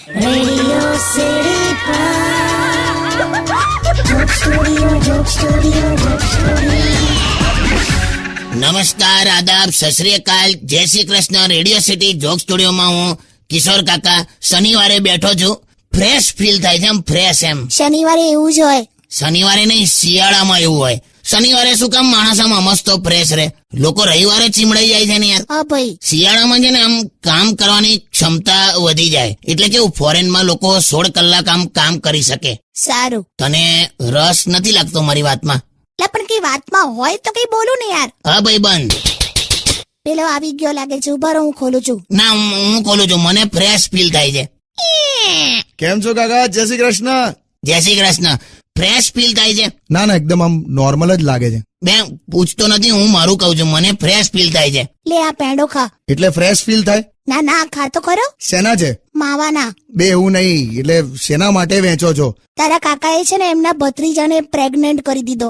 Radio City Joke Studio, Joke Studio, Joke Studio. નમસ્કાર, આદાબ, સત શ્રી અકાલ, જય Shri Krishna. Radio city joke સ્ટુડિયોમાં હું કિશોર કાકા શનિવારે બેઠો છું. ફ્રેશ ફીલ થાય છે, એમ ફ્રેશ એમ. શનિવારે એવું જ હોય. શનિવારે નહીં, શિયાળામાં એવું હોય. શનિવારે શું કામ માણસ આમ મસ્ત ફ્રેશ રહે? લોકો રવિવારે ચીમડાઈ જાય છે ને યાર. હા ભાઈ, શિયાળામાં છે ને આમ કામ કરવાની ક્ષમતા વધી જાય. એટલે કેવું, ફોરેનમાં લોકો 16 કલાક આમ કામ કરી શકે. સારું. તને રસ નથી લાગતો મારી વાતમાં? એટલે પણ કઈ વાતમાં હોય તો કઈ બોલું ને યાર. હા ભાઈ, બંધ. પેલો આવી ગયો લાગે છે, ઉભા રહો, હું ખોલું છું. ના, હું ખોલું છું. મને ફ્રેશ ફીલ થાય છે. કેમ છો કાકા? જય શ્રી કૃષ્ણ. જય શ્રી કૃષ્ણ. ફ્રેશ ફીલ થાય છે? ના ના, એકદમ આમ નોર્મલ જ લાગે છે. બે પૂછતો નથી, હું મારું કહું છું. મને ફ્રેશ ફીલ થાય છે. લે આ પેંડો ખા. એટલે ફ્રેશ ફીલ થાય? ના ના, ખા તો ખરો. શેના છે? માવાના. બે એવું નહીં, એટલે શેના માટે વેચો છો? તારા કાકાએ છે ને એમના ભત્રીજાને પ્રેગ્નેન્ટ કરી દીધો.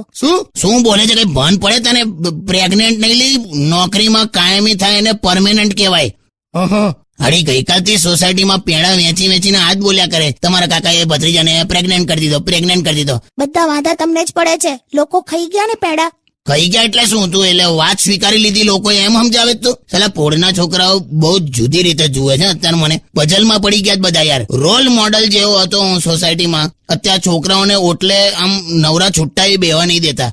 શું બોલે છે? કઈ ભાન પડે તને? પ્રેગ્નેન્ટ નહીં લી, નોકરીમાં કાયમી થાય એને પરમેનન્ટ કહેવાય. અહં. હળી ગઈકાલથી સોસાયટીમાં પેડા વેચીને આજ બોલ્યા કરે, તમારા કાકાએ ભત્રીજાને પ્રેગ્નેન્ટ કરી દીધો, પ્રેગ્નેન્ટ કરી દીધો. બધા વાંધા તમને જ પડે છે. લોકો ખાઈ ગયા ને પેડા. કહી ગયા એટલે શું? તું એટલે વાત સ્વીકારી લીધી લોકો એમ સમજાવે તું? સાલા પોળના છોકરાઓ બહુ જુદી રીતે જુએ છે અત્યારે. મને પઝલમાં પડી ગયા બધા યાર. રોલ મોડલ જેવો હતો હું સોસાયટીમાં. અત્યારે છોકરાઓને ઓટલે આમ નવરા છુટ્ટા બેવા નહીં દેતા.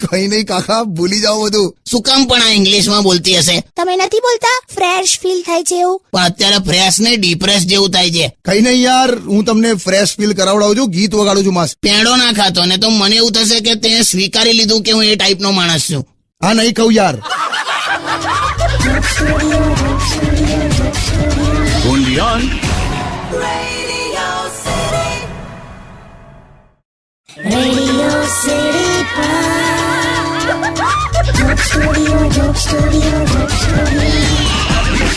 કઈ નહીં કાકા, ભૂલી જાઓ બધું. શું કામ પણ આ ઇંગ્લિશમાં બોલતી હશે? તમે નથી બોલતા ફ્રેશ ફીલ થાય છે એવું? પણ અત્યારે ફ્રેશ ને ડિપ્રેસ જેવું થાય છે. કઈ નહીં યાર, હું તમને ફ્રેશ ફીલ કરાવડાવું છું, ગીત વગાડું છું મસ્ત. પેડો ના ખાતો ને તો મને એવું થશે કે તે સ્વીકારી લીધું કે હું એ ટાઈપનો માણસ છું. હા, નહીં કહું યાર. Only on Radio City Joke Studio, Joke Studio, Joke Studio.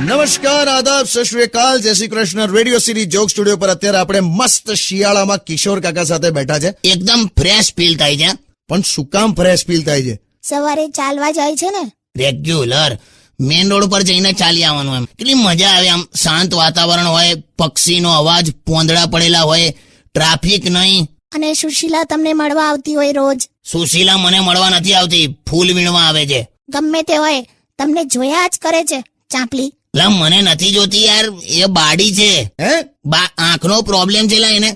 નમસ્કાર, આદાબ, સત શ્રી અકાલ, જય Shri Krishna. Radio city joke studio પર અત્યારે આપણે મસ્ત શિયાળામાં કિશોર કાકા સાથે બેઠા છે. એકદમ ફ્રેશ ફીલ થાય છે. પણ શું કામ ફ્રેશ ફીલ થાય છે? સવારે ચાલવા જાય છે ને. રેગ્યુલર મેન રોડ પર જઈને ચાલી આવવાનું. એમ કેટલી મજા આવે. આમ શાંત વાતાવરણ હોય, પક્ષીનો અવાજ, પોંદડા પડેલા હોય, ટ્રાફિક નહીં. અને સુશીલા તમને મળવા આવતી હોય રોજ. સુશીલા મને મળવા નથી આવતી, ફૂલ વીણવા આવે છે. ગમે તે હોય, તમને જોયા જ કરે છે ચાંપલી. લા, મને નથી જોતી યાર, એ બાડી છે. હે? આંખનો પ્રોબ્લેમ છે લા એને.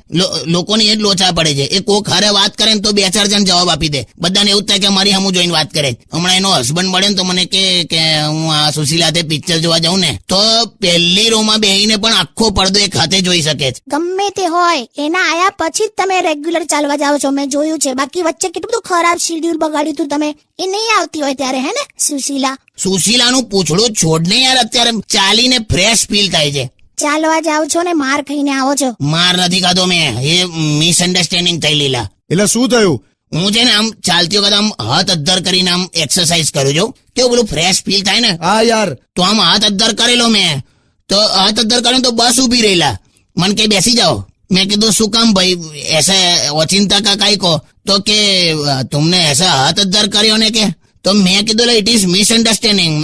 લોકોની એ જ લોચા પડે છે. એ કોક હારે વાત કરે ને તો 2-4 જણ જવાબ આપી દે. બધાને એવું થાય કે મારી સામું જોઈને વાત કરે. હમણાં એનો હસબન્ડ મળે ને તો મને કે હું આ સુશીલાથે પિક્ચર જોવા જાઉં ને તો પહેલી રોમાં બેહીને પણ આખો પડદો એક હાથે જોઈ શકે છે. ગમે તે હોય, એના આયા પછી જ તમે રેગ્યુલર ચાલવા જાઓ છો, મેં જોયું છે. બાકી વચ્ચે કેટલું બધું ખરાબ શેડ્યુલ બગાડ્યું તું તમે. એ નહીં આવતી હોય ત્યારે, હે ને સુશીલા? સુશીલાનું પૂછડું છોડને યાર, અત્યારે ચાલીને ફ્રેશ ફીલ થાય છે. ચાલવા જાઓ છો ને માર ખાઈને આવો છો. માર નથી ખાધો મેં, એ મિસઅન્ડરસ્ટેન્ડિંગ થઈ લીલા. એટલે શું થયું? હું છે ને આમ ચાલતી વખત આમ હાથ અદ્ધર કરીને આમ એક્સરસાઇઝ કરું છું. કેવું પેલું ફ્રેશ ફીલ થાય ને. હા યાર. તો આમ હાથ અદ્ધર કરેલો મેં, તો હાથ અદ્ધર કર્યો તો બસ ઉભી રહેલા. મને કે બેસી જાઓ. મેં કીધું શું કામ ભાઈ, એસા ઓચિંતા કા કાઈ કો? તો કે तुमने ऐसा हाथ अद्दर કર્યો ને કે. તો મેં કીધું ઇટ ઇઝ મિસઅન્ડરસ્ટેન્ડિંગ,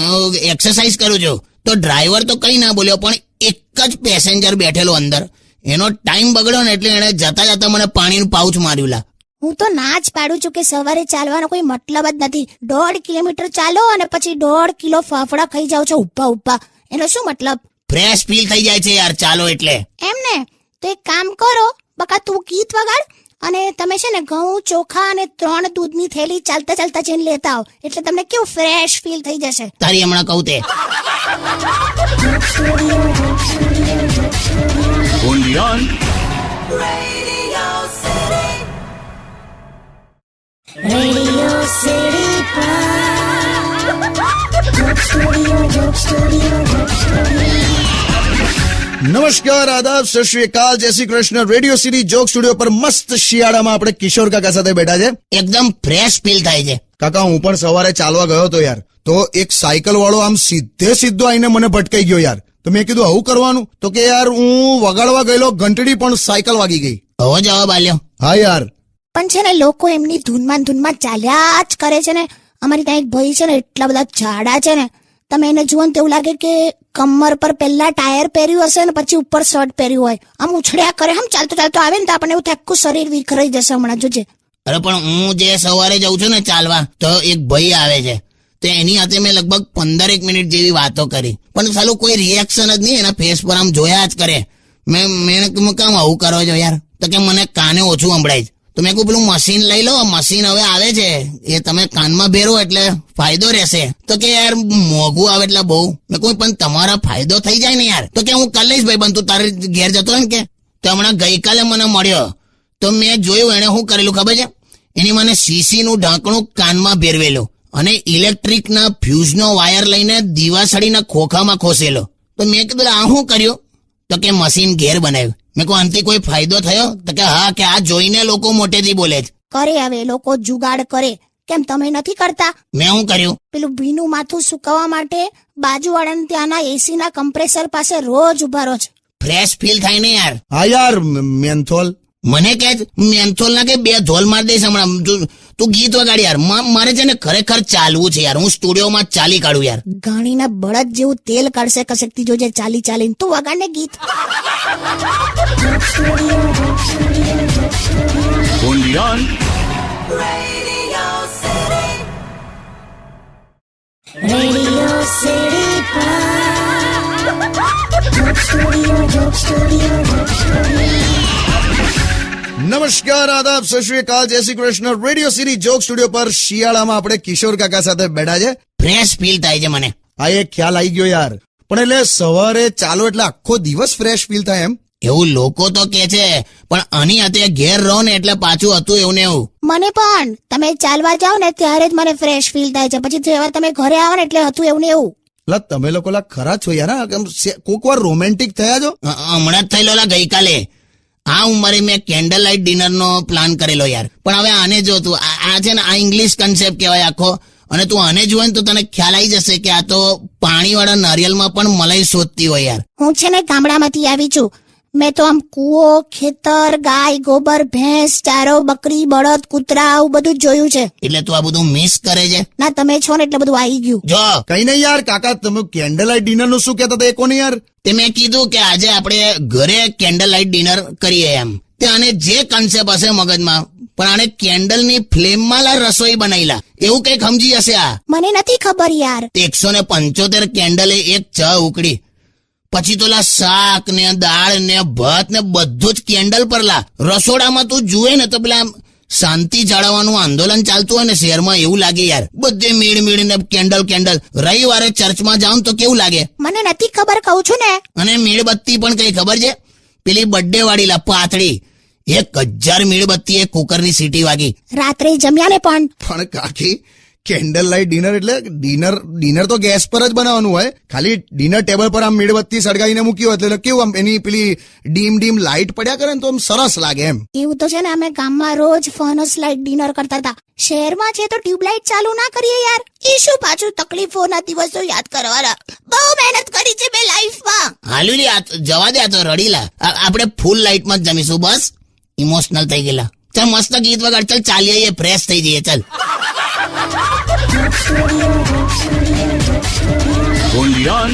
એક્સરસાઇઝ કરું છું. તો ડ્રાઈવર તો કઈ ના બોલ્યો, પણ એક જ પેસેન્જર બેઠેલો અંદર, એનો ટાઈમ બગડ્યો ને એટલે એને જતા જતા મને પાણીનું પાઉચ માર્યું લા. હું તો ના જ પાડું છું કે સવારે ચાલવાનો કોઈ મતલબ જ નથી. 1.5 કિલોમીટર ચાલો અને પછી 1.5 કિલો ફાફડા ખાઈ જાવ છો ઉભા ઉભા. એનો શું મતલબ? ફ્રેશ ફીલ થઈ જાય છે યાર ચાલો એટલે. એમ ને? તો એક કામ કરો, બકા તું ગીત વગાડ અને તમે છે ને ઘઉં, ચોખા અને 3 દૂધની થેલી ચાલતા ચાલતા જઈને લેતા આવો. એટલે તમને કેવું ફ્રેશ ફીલ થઈ જશે. તારી હમણાં કહું તે. only on Radio City Joke Studio, Joke Studio, Joke Studio. નમસ્કાર, આદાબ, સત શ્રી અકાલ, જય Shri Krishna. Radio city joke studio પર મસ્ત શિયાળામાં આપણે કિશોર કાકા સાથે બેઠા છે. એકદમ ફ્રેશ ફીલ થાય છે. કાકા, હું પણ સવારે ચાલવા ગયો હતો યાર, તો એક સાયકલ વાળો આમ સીધો આવીને મને ભટકાઈ ગયો યાર. તો મેં કીધું આવું કરવાનું? તો કે યાર હું વગાડવા ગયેલો, ઘંટડી પણ સાયકલ વાગી ગઈ. હવે જવાબ આલ્યો. હા યાર. પણ છે ને લોકો એમની ધૂનમાં ચાલ્યા જ કરે છે ને. અમારી ત્યાં એક ભાઈ છે ને, એટલા બધા જાડા છે ને, તમે એને જુઓ ને તો એવું લાગે કે કમર પર પહેલા ટાયર પહેર્યું હશે ને પછી ઉપર શર્ટ પહેર્યું હોય, આમ ઉછળ્યા કરે, આમ ચાલતો ચાલતો આવે ને તો આપણને એવું થાય આખું શરીર વિખરાઈ જશે હમણાં, જોજે. અરે પણ હું જે સવારે જાઉં છું ને ચાલવા, તો એક ભાઈ આવે છે, તો એની સાથે મેં લગભગ 15 મિનિટ જેવી વાતો કરી, પણ સાલું કોઈ રિએક્શન જ નહીં, એના ફેસ પર આમ જોયા જ કરે. મેં કામ આવું કરો છો યાર? તો કે મને કાને ઓછું સંભળાય છે. તો મેં કહું પેલું મશીન લઈ લો, મશીન હવે આવે છે, એ તમે કાનમાં ભેરો એટલે ફાયદો રહેશે. તો કે યાર મોંઘું આવે એટલે બહુ. મેં કહું પણ તમારા ફાયદો થઈ જાય ને યાર. તો કે હું કરી લઈશ ભાઈ, પણ તું તારે ઘેર જતો હોય ને કે. તો હમણાં ગઈકાલે મને મળ્યો, તો મેં જોયું એને શું કરેલું ખબર છે? એની મને સીસીનું ઢાંકણું કાનમાં ભેરવેલું અને ઇલેક્ટ્રિકના ફ્યુઝનો વાયર લઈને દીવાસળીના ખોખામાં ખોસેલો. તો મેં કીધું આ શું કર્યું? તો કે મશીન ઘેર બનાવ્યું. મેં કહું આનાથી કોઈ ફાયદો થયો? તો કે હા, કે આ જોઈને લોકો મોટેથી બોલે છે. કરે હવે લોકો જુગાડ કરે, કેમ તમે નથી કરતા? મેં શું કર્યું? પેલું ભીનું માથું સુકાવવા માટે બાજુવાળાના ત્યાંના એસી ના કમ્પ્રેસર પાસે રોજ ઉભા રહો છો. ફ્રેશ ફીલ થાય ને યાર. હા યાર, મેન્થોલ. મને કે મેન્થોલ ના કે 2 ધોલ મારી દઈશ હમણાં. તું ગીત વગાડ યાર. મારે છે ને ખરેખર ચાલવું છે યાર. હું સ્ટુડિયોમાં ચાલી કાઢું યાર. ઘાણીના બળદ જેવું તેલ કાઢશે કશેકથી, જોજે ચાલી ચાલીને. તું વગાડ ને ગીત. Undian. નમસ્કાર, આદાબ, સત શ્રી અકાલ, જય Shri Krishna. Radio city joke studio પર શિયાળામાં આપણે કિશોર કાકા સાથે બેઠા છે. ફ્રેશ ફીલ થાય છે મને. આ એક ખ્યાલ આવી ગયો યાર. પણ એટલે સવારે ચાલો એટલે આખો દિવસ ફ્રેશ ફીલ થાય એમ? એવું લોકો તો કે છે, પણ આની હાથે ઘેર રહો ને એટલે પાછું હતું એવું ને એવું. મને પણ તમે ચાલવા જાઓ ને ત્યારે જ મને ફ્રેશ ફીલ થાય છે, પછી જેવા તમે ઘરે આવો ને એટલે હતું એવું ને એવું. લા તમે લોકો લા ખરા છો યાર. કોક વાર રોમેન્ટિક થયા છો? હમણાં જ થયેલો ગઈકાલે. આ ઉંમરે મેં કેન્ડલ લાઇટ ડિનર નો પ્લાન કરેલો યાર. પણ હવે આને જો તું, આ છે ને આ ઇંગ્લિશ કન્સેપ્ટ કહેવાય આખો. અને તું આને જોવે ને તો તને ખ્યાલ આવી જશે કે આ તો પાણીવાળા નારિયેલમાં પણ મલાઈ શોધતી હોય યાર. હું છે ને ગામડામાંથી આવી છું. મેં તો આમ કૂવો, ખેતર, ગાય, ગોબર, ભેંસ, ચારો, બકરી, બળદ, કૂતરા આવું બધું જ જોયું છે. એટલે તું આ બધું મિસ કરે છે? ના, તમે છો ને એટલે બધું આવી ગયું. જો કઈ નહીં યાર કાકા, તમે કેન્ડલ લાઇટ ડિનર નું શું કહેતા હતા એ કોને યાર? તે મેં કીધું કે આજે આપણે ઘરે કેન્ડલ લાઇટ ડિનર કરીએ એમ. તે આને જે કન્સેપ્ટ હશે મગજમાં, પણ આને કેન્ડલની ફ્લેમમાં રસોઈ બનાવેલા એવું કઈક સમજી હશે આ. મને નથી ખબર યાર. 175 કેન્ડલે એક ચા ઉકળી, પછી તો શાક ને દાળ ને ભાત ને બધું જ કેન્ડલ પર લા. રસોડામાં તું જુએ ને તો પેલા શાંતિ જાળવવાનું આંદોલન ચાલતું હોય ને શહેરમાં એવું લાગે યાર. બધે મીડ ને કેન્ડલ. રવિવારે ચર્ચમાં જાઉં તો કેવું લાગે? મને નથી ખબર, કહું છું ને. અને મીણબત્તી પણ કઈ ખબર છે? પેલી બર્થડે વાળી લા પાતળી, 1000 મીણબત્તી એક કુકરની સીટી વાગી. રાત્રે જમ્યા ને પણ. પણ કાકી, કેન્ડલ લાઇટ ડિનર એટલે ડિનર તો ગેસ પર જ બનાવવાનું હોય. ખાલી ડિનર ટેબલ પર આમ મીણબત્તી સળગાવીને મૂકી હોય એટલે કેવું આમ એની પેલી ડીમ લાઇટ પડ્યા કરે ને તો આમ સરસ લાગે એમ. એવું તો છે ને, અમે ગામમાં રોજ ફનસ લાઇટ ડિનર કરતા હતા. શહેરમાં છે તો ટ્યુબલાઇટ ચાલુ ના કરીએ યાર. એ શું પાછું તકલીફોના દિવસો યાદ કરવાના. બહુ મહેનત કરી છે મેં લાઈફમાં. હાલ્યું લી, જવા દે, આ તો રડીલા. આપણે ફૂલ લાઇટમાં જ જમીશું બસ. ઇમોશનલ થઈ ગયેલા. ચાલ મસ્ત ગીત વગાડ, ચાલ ચાલીએ, ફ્રેશ થઈ જઈએ. ચાલ. Undian.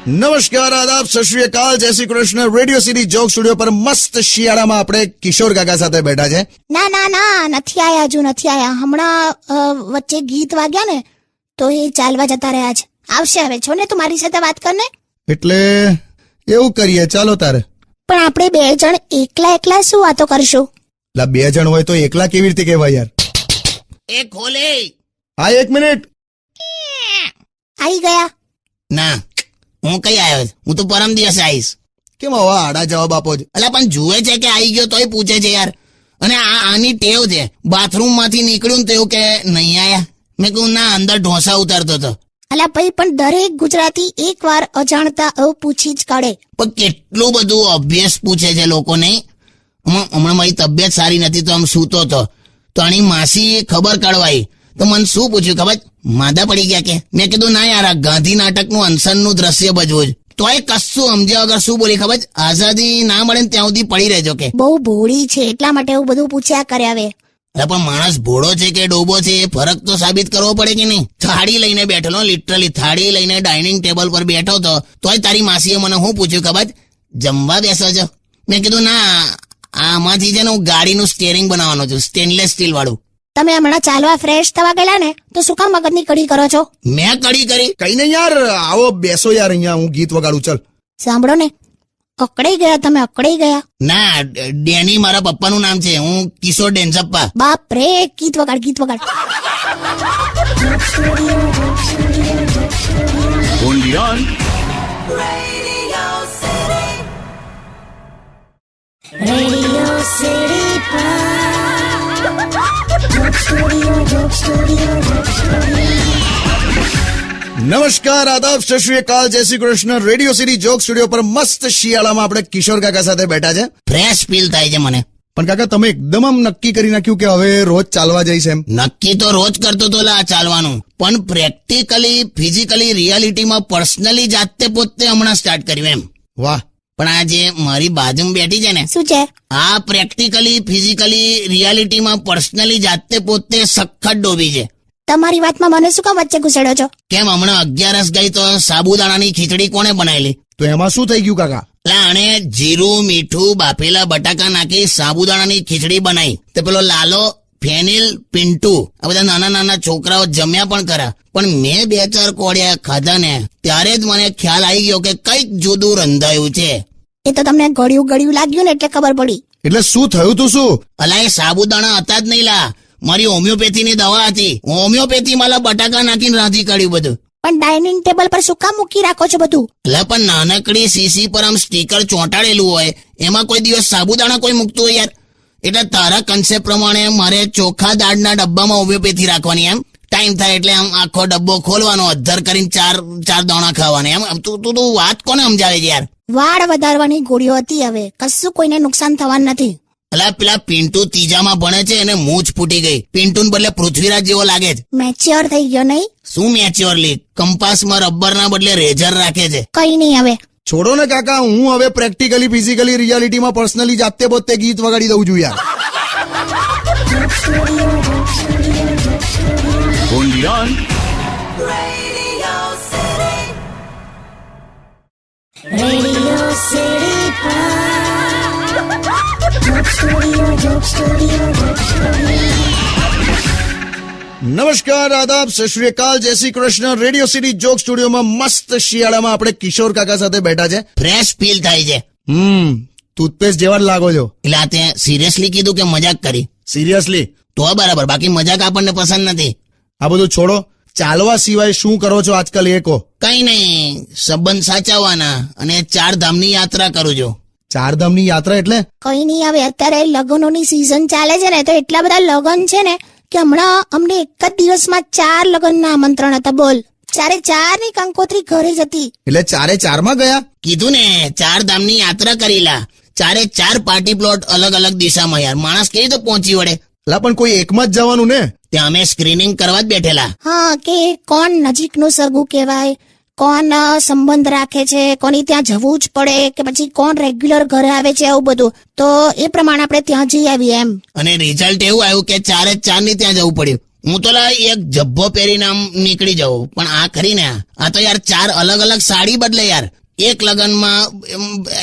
નમસ્કાર, આદાબ, સત શ્રી અકાલ, જય Shri Krishna. Radio city joke studio પર મસ્ત શિયાળામાં આપણે કિશોર કાકા સાથે બેઠા છે. ના ના ના, નથી આયા, હજુ નથી આયા. હમણાં વચ્ચે ગીત વાગ્યા ને તો એ ચાલવા જતા રહ્યા છે. આવશે હવે. છો ને તું મારી સાથે વાત કર ને. એટલે એવું કરીએ, ચાલો તારે. પણ આપણે 2 જણ એકલા શું વાતો કરશું? લા 2 જણ હોય તો એકલા કેવી રીતે કહેવાય યાર? એ ખોલે. હા, 1 મિનિટ. આવી ગયા? ના, હું કઈ આવ્યો? હું તો પરમ દિવસે આવીશ. કેમ આવા આડા જવાબ આપો છો? અલા પણ જુએ છે કે આવી ગયો તોય પૂછે છે યાર. અને આની ટેવ છે. બાથરૂમ માંથી નીકળ્યું તો એવું કે નહીં આયા. મેં કહું ના, અંદર ઢોસા ઉતારતો હતો. અલા ભાઈ, પણ દરેક ગુજરાતી એકવાર અજાણતા આવું પૂછી જ કાઢે. પણ કેટલું બધું અભ્યાસ પૂછે છે લોકો નહીં. હમણાં મારી તબિયત સારી નથી તો આમ સૂતો હતો, તો આની માસી ખબર કાઢવાઈ તો મને શું પૂછ્યું ખબર? માદા પડી ગયા કે? મેં કીધું ના યાર, આ ગાંધી નાટકનું અનશનનું દ્રશ્ય ભજવું જ. તોય કશું સમજ્યા વગર શું બોલી ખબર છે? આઝાદી ના મળે ને ત્યાં સુધી પડી રહેજો કે. બહુ ભોળી છે એટલા માટે એવું બધું પૂછ્યા કરે હવે. અરે પણ માણસ ભોળો છે કે ડોબો છે એ ફરક તો સાબિત કરવો પડે કે નહીં? થાળી લઈને બેઠેલો, લિટરલી થાળી લઈને ડાઇનિંગ ટેબલ પર બેઠો તો તોય તારી માસીએ મને શું પૂછ્યું ખબર છે? જમવા બેસો છો? મેં કીધું ના, આમાંથી છે ને હું ગાડીનું સ્ટીયરિંગ બનાવવાનો છું, સ્ટેનલેસ સ્ટીલ વાળું. તમે હમણાં ચાલવા ફ્રેશ થવા ગયેલા ને તો શું કામ મગજની કડી કરો છો? મેં કડી કરી? કઈ નહીં યાર, આવો બેસો યાર, અહીંયા હું ગીત વગાડું. ચાલ સાંભળો ને, અકળાઈ ગયા તમે, અકળાઈ ગયા. ના, ડેની મારા પપ્પાનું નામ છે, હું કિશોર ડેન્સપ્પા. બાપ રે, ગીત વગાડ, ગીત વગાડ. only on નમસ્કાર, આદાબ, સત શ્રી અકાલ, જય Shri Krishna. Radio city joke studio પર મસ્ત શિયાળામાં આપણે કિશોર કાકા સાથે બેઠા છે. ફ્રેશ ફીલ થાય છે મને. પણ કાકા તમે એકદમ આમ નક્કી કરી નાખ્યું કે હવે રોજ ચાલવા જઈશ એમ? નક્કી તો રોજ કરતો તો લા ચાલવાનું, પણ પ્રેક્ટિકલી, ફિઝિકલી, રિયાલિટીમાં પર્સનલી જાતે પોતે હમણાં સ્ટાર્ટ કર્યું એમ. વાહ. પણ આ જે મારી બાજુમાં બેઠી છે ને, શું છે? આ પ્રેક્ટિકલી, ફિઝિકલી, રિયાલિટીમાં પર્સનલી જાતે પોતે સખત ડોબી છે. તમારી વાતમાં મને શું કામ વચ્ચે ઘુસેડો છો? કેમ, હમણાં 11 ગઈ તો સાબુદાણાની ખીચડી કોને બનાવેલી? તો એમાં શું થઈ ગયું કાકા? એટલે આણે જીરું, મીઠું, બાફેલા બટાકા નાખી સાબુદાણાની ખીચડી બનાવી. તે પેલો લાલો, ફેનિલ, પિન્ટુ આ બધા નાના નાના છોકરાઓ જમ્યા પણ ખરા, પણ મેં 2-4 કોડિયા ખાધા ને ત્યારે જ મને ખ્યાલ આવી ગયો કે કંઈક જુદું રંધાયું છે. એ તો તમને ગળ્યું ગળ્યું લાગ્યું ને એટલે ખબર પડી. એટલે શું થયું તું? શું? અલા, એ સાબુદાણા હતા જ નહીં લા, મારી હોમિયોપેથીની દવા હતી. હોમિયોપેથી માલા બટાકા નાખીને રાંધી કાઢ્યું બધું. પણ ડાઇનિંગ ટેબલ પર શું કામ મૂકી રાખો છો બધું? એટલે પણ નાનકડી સીસી પર આમ સ્ટીકર ચોંટાડેલું હોય, એમાં કોઈ દિવસ સાબુદાણા કોઈ મૂકતું હોય યાર? એટલે તારા કન્સેપ્ટ પ્રમાણે મારે ચોખા દાળના ડબ્બામાં હોમિયોપેથી રાખવાની એમ? ટાઈમ થાય એટલે આમ આખો ડબ્બો ખોલવાનો, અધ્ધર કરીને ચાર દાણા ખાવાના એમ? તું વાત કોને સમજાવે છે યાર? વાળ વધારવાની ગોળીઓ હતી, હવે કશું કોઈને નુકસાન થવાનું નથી. અલા, પેલા પિન્ટુ ત્રીજામાં ભણે છે એને મૂંછ ફૂટી ગઈ. પિન્ટુને બદલે પૃથ્વીરાજ જેવો લાગે છે. મેચ્યોર થઈ ગયો નહીં? શું મેચ્યોરલી? કંપાસમાં રબરના બદલે રેઝર રાખે છે. કઈ નહીં હવે. છોડો ને કાકા, હું હવે પ્રેક્ટિકલી, ફિઝિકલી, રિયાલિટીમાં પર્સનલી જાતે પોતે ગીત વગાડી દઉં છું યાર. only on નમસ્કાર, આદાબ, સત શ્રી અકાલ, જય Shri Krishna. Radio city joke સ્ટુડિયોમાં મસ્ત શિયાળામાં આપણે કિશોર કાકા સાથે બેઠા છે. ફ્રેશ ફીલ થાય છે. ટૂથપેસ્ટ જેવા જ લાગો છો. એટલે આ તે સિરિયસલી કીધું કે મજાક કરી? સિરિયસલી. તો બરાબર, બાકી મજાક આપણને પસંદ નથી. આ બધું છોડો, ચાલવા સિવાય શું કરો છો આજકાલ એ કહો. કઈ નહીં, સંબંધ સાચવવાના અને 4 ધામની યાત્રા કરું છું. 4 ધામની યાત્રા એટલે? કઈ નહીં, હવે અત્યારે લગ્નોની સિઝન ચાલે છે ને, તો એટલા બધા લગ્ન છે ને કે હમણાં અમને એક જ દિવસમાં 4 લગ્નના આમંત્રણ હતા. બોલ, 4 ની કંકોત્રી ઘરે જ હતી. એટલે 4 ગયા? કીધું ને, 4 ધામની યાત્રા કરેલા. 4 પાર્ટી પ્લોટ અલગ અલગ દિશામાં યાર. માણસ કેવી રીતે પહોંચી વળે? લા, પણ કોઈ એકમાં જ જવાનું ને? ત્યાં અમે સ્ક્રીનિંગ કરવા જ બેઠેલા. હા, કે કોણ નજીકનું સરગું કહેવાય, કોણ સંબંધ રાખે છે, કોની ત્યાં જવું જ પડે કે પછી કોણ રેગ્યુલર ઘરે આવે છે, આવું બધું. તો એ પ્રમાણે આપણે ત્યાં જઈ આવીએ એમ. અને રિઝલ્ટ એવું આવ્યું કે 4 ની ત્યાં જવું પડ્યું. હું તો લા એક જબ્બો પહેરીને આમ નીકળી જાઉં, પણ આ ખરી ને, આ તો યાર 4 અલગ અલગ સાડી બદલે યાર. એક લગનમાં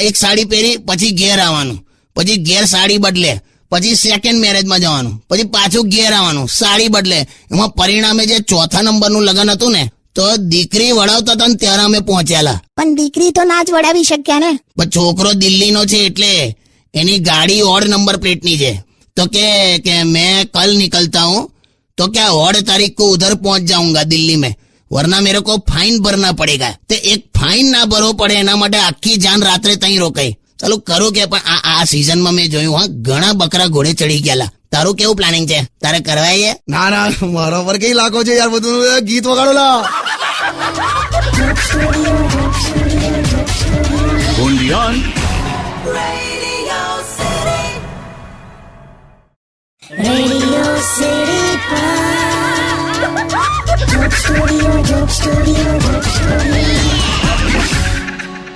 એક સાડી પહેરી, પછી ઘેર આવવાનું, પછી ઘેર સાડી બદલે, પછી સેકન્ડ મેરેજમાં જવાનું, પછી પાછું ઘેર આવવાનું, સાડી બદલે. એમાં પરિણામે જે 4થા નંબરનું લગ્ન હતું ને, તો દીકરી વડાવતા હતા ને ત્યારે અમે પહોંચ્યાલા. પણ દીકરી તો ના જ વડાવી શક્યા ને. પણ છોકરો દિલ્હીનો છે એટલે એની ગાડી ઓડ નંબર પ્લેટની છે. તો કે मैं कल निकलता हूँ, तो क्या और तारीख को उधर पहुंच जाऊंगा दिल्ली में, वरना मेरे को फाइन भरना पड़ेगा. तो एक फाइन ना भरવો પડે એના માટે આખી જાન રાત્રે ત્યાં રોકાઈ. ચાલો કરું કે, પણ આ સિઝનમાં મેં જોયું હા, ઘણા બકરા ઘોડે ચડી ગયેલા. તારું કેવું પ્લાનિંગ છે? તારે કરવાય? ના ના, મારા પર કઈ લાગો છે યાર, બધું ગીત વગાડો લા. only on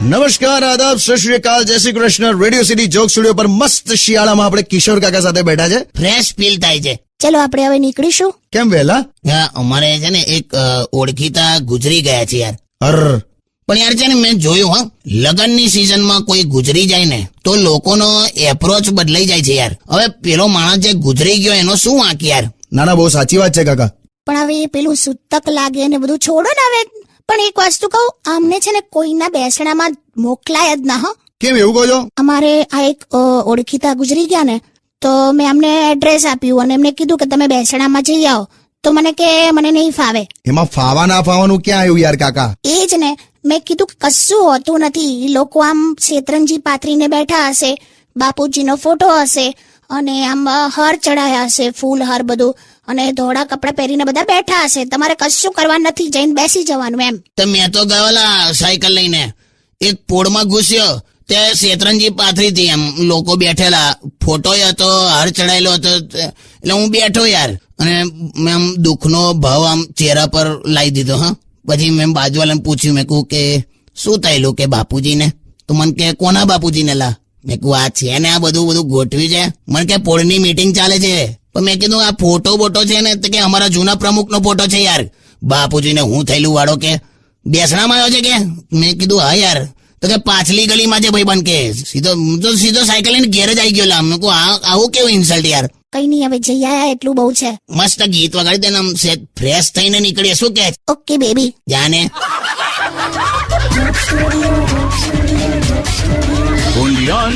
નમસ્કાર, આદાબ, સત શ્રી અકાલ, જય Shri Krishna. Radio city joke studio પર મસ્ત શિયાળામાં આપણે કિશોર કાકા સાથે બેઠા છે. ફ્રેશ ફીલ થાય છે. ચલો આપણે હવે નીકળીશું. કેમ વહેલા? હા, અમારે છે ને એક ઓળખીતા ગુજરી ગયા છે યાર. અર પણ યાર છે ને મેં જોયું હા, લગનની સિઝનમાં કોઈ ગુજરી જાય ને તો લોકોનો એપ્રોચ બદલાઈ જાય છે યાર. હવે પેલો માણસ જે ગુજરી ગયો એનો શું વાંક યાર. ના ના, બહુ સાચી વાત છે કાકા. પણ હવે પેલું સૂતક લાગે ને બધું છોડો ને હવે. પણ એક વસ્તુ કહું, આમને છે ને કોઈના બેસણામાં મોકલાય જ ના. હા, કેમ એવું કહો છો? અમારે આ એક ઓળખીતા ગુજરી ગયા ને તો મેં અમને એડ્રેસ આપ્યું અને એમને કીધું કે તમે બેસણામાં જઈ આવો. તો મને કે મને નહીં ફાવે. એમાં ફાવા ના ફાવાનું ક્યાં આવ્યું યાર કાકા? એ જ ને, મેં કીધું કે કશું હોતું નથી. ઈ લોકો આમ શેતરંજી પાથરીને બેઠા હશે, બાપુજીનો ફોટો હશે અને આમ હાર ચડાયા હશે, ફૂલ હાર બધું, અને ધોળા કપડા પહેરીને બધા બેઠા હશે. તમારે કશું કરવાનું નથી, જઈને બેસી જવાનું એમ. તો મેં તો ગયેલા સાયકલ લઈને એક પોળમાં ઘૂસ્યો, ત્યાં શેતરંજી પાથરી હતી, એમ લોકો બેઠેલા, ફોટો હતો, હાર ચડાયેલો હતો, એટલે હું બેઠો યાર. અને મેં આમ દુઃખનો ભાવ આમ ચહેરા પર લાવી દીધો. હા, પછી મેં બાજુવાળાને પૂછ્યું, મેં કહું કે શું થયેલું કે બાપુજીને? તો મને કે કોના બાપુજીને લા? મેં કહું આ છે ને આ બધું ગોઠવ્યું છે. મને કે પોળની મીટિંગ ચાલે છે. પણ મેં કીધું આ ફોટો બોટો છે ને, તો કે અમારા જૂના પ્રમુખનો ફોટો છે યાર. બાપુજીને હું થયેલું વાળો કે બેસણામાં આવ્યો છે કે? મેં કીધું હા યાર. તો કે પાછલી ગલીમાં છે ભાઈબંધ કે. સીધો સાયકલ લઈને ઘેર જ આવી ગયો લા. મેં કહું આવું કેવું ઇન્સલ્ટ યાર. કઈ નહીં, હવે જઈ આયા એટલું બહુ છે. મસ્ત ગીત વગાડી દે ને આમ ફ્રેશ થઈને નીકળીએ. શું કે? Okay baby. જાને Bondian.